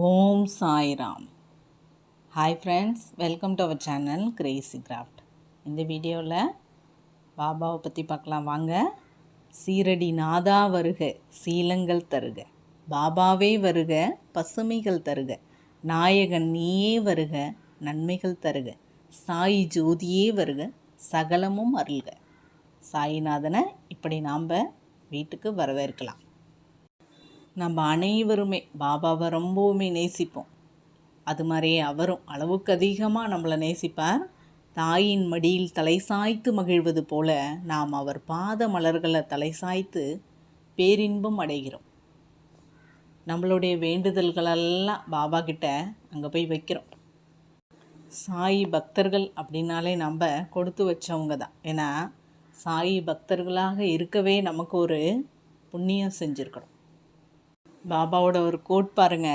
Om Sairam. Hi friends, welcome to our channel crazy craft. இந்த வீடியோவில் பாபாவை பற்றி பார்க்கலாம் வாங்க. சீரடி நாதா வருக, சீலங்கள் தருக, பாபாவே வருக, பசுமைகள் தருக, நாயகன் நீயே வருக, நன்மைகள் தருக, சாய் ஜோதியே வருக, சகலமும் அருள்க. சாயிநாதனை இப்படி நாம் வீட்டுக்கு வரவேற்கலாம். நம்ம அனைவருமே பாபாவை ரொம்பவுமே நேசிப்போம். அது மாதிரியே அவரும் அளவுக்கு அதிகமாக நம்மளை நேசிப்பார். தாயின் மடியில் தலை சாய்த்து மகிழ்வது போல நாம் அவர் பாத மலர்களை தலை சாய்த்து பேரின்பம் அடைகிறோம். நம்மளுடைய வேண்டுதல்களெல்லாம் பாபா கிட்ட அங்கே போய் வைக்கிறோம். சாய் பக்தர்கள் அப்படின்னாலே நம்ம கொடுத்து வச்சவங்க தான். ஏன்னா சாய் பக்தர்களாக இருக்கவே நமக்கு ஒரு புண்ணியம் செஞ்சுருக்கணும். பாபாவோட ஒரு கோட் பாருங்க,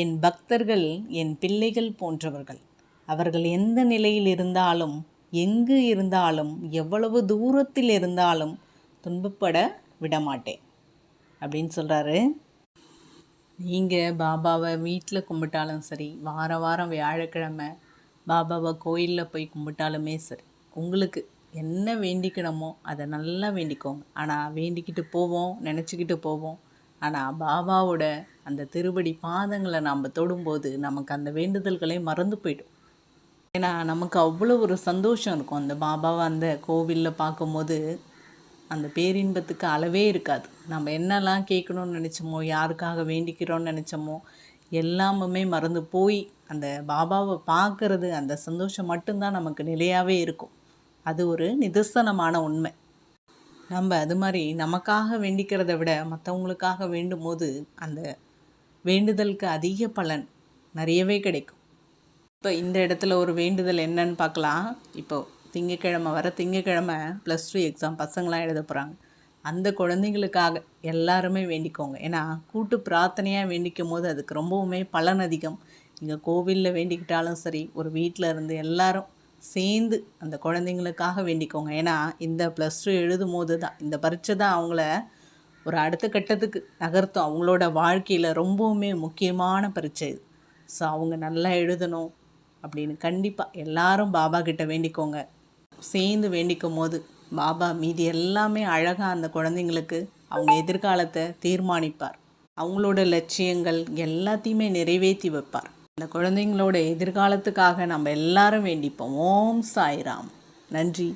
என் பக்தர்கள் என் பிள்ளைகள் போன்றவர்கள். அவர்கள் எந்த நிலையில் இருந்தாலும், எங்கு இருந்தாலும், எவ்வளவு தூரத்தில் இருந்தாலும் துன்பப்பட விடமாட்டேன் அப்படின்னு சொல்கிறாரு. நீங்கள் பாபாவை வீட்டில் கும்பிட்டாலும் சரி, வாரம் வியாழக்கிழமை பாபாவை கோயிலில் போய் கும்பிட்டாலுமே சரி, உங்களுக்கு என்ன வேண்டிக்கணுமோ அதை நல்லா வேண்டிக்கோங்க. ஆனால் வேண்டிக்கிட்டு போவோம், நினச்சிக்கிட்டு போவோம். ஆனால் பாபாவோட அந்த திருவடி பாதங்களை நாம் தொடும்போது நமக்கு அந்த வேண்டுதல்களே மறந்து போய்டும். ஏன்னா நமக்கு அவ்வளோ ஒரு சந்தோஷம் இருக்கும். அந்த பாபாவை அந்த கோவிலில் பார்க்கும்போது அந்த பேரின்பத்துக்கு அளவே இருக்காது. நம்ம என்னெல்லாம் கேட்கணும்னு நினச்சோமோ, யாருக்காக வேண்டிக்கிறோன்னு நினச்சோமோ எல்லாமுமே மறந்து போய் அந்த பாபாவை பார்க்குறது, அந்த சந்தோஷம் மட்டும்தான் நமக்கு நிலையாகவே இருக்கும். அது ஒரு நிதர்சனமான உண்மை. நம்ம அது மாதிரி நமக்காக வேண்டிக்கிறத விட மற்றவங்களுக்காக வேண்டும் போது அந்த வேண்டுதலுக்கு அதிக பலன் நிறையவே கிடைக்கும். இப்போ இந்த இடத்துல ஒரு வேண்டுதல் என்னன்னு பார்க்கலாம். இப்போது திங்கக்கிழமை +2 எக்ஸாம் பசங்களாம் எழுத போகிறாங்க. அந்த குழந்தைங்களுக்காக எல்லாருமே வேண்டிக்கோங்க. ஏன்னா கூட்டு பிரார்த்தனையாக வேண்டிக்கும் போது அதுக்கு ரொம்பவுமே பலன் அதிகம். நீங்கள் கோவிலில் வேண்டிக்கிட்டாலும் சரி, ஒரு வீட்டில் இருந்து எல்லாரும் சேர்ந்து அந்த குழந்தைங்களுக்காக வேண்டிக்கோங்க. ஏன்னா இந்த +2 எழுதும் போது தான், இந்த பரீட்சை தான் அவங்கள ஒரு அடுத்த கட்டத்துக்கு நகர்த்தும். அவங்களோட வாழ்க்கையில் ரொம்பவுமே முக்கியமான பரீட்சை இது. ஸோ அவங்க நல்லா எழுதணும் அப்படின்னு கண்டிப்பாக எல்லாரும் பாபா கிட்ட வேண்டிக்கோங்க. சேர்ந்து வேண்டிக்கும் போது பாபா மீதி எல்லாமே அழகாக அந்த குழந்தைங்களுக்கு அவங்க எதிர்காலத்தை தீர்மானிப்பார். அவங்களோட லட்சியங்கள் எல்லாத்தையுமே நிறைவேற்றி வைப்பார். அந்த குழந்தைங்களோட எதிர்காலத்துக்காக நம்ம எல்லாரும் வேண்டிப்போம். ஓம் சாய்ராம். நன்றி.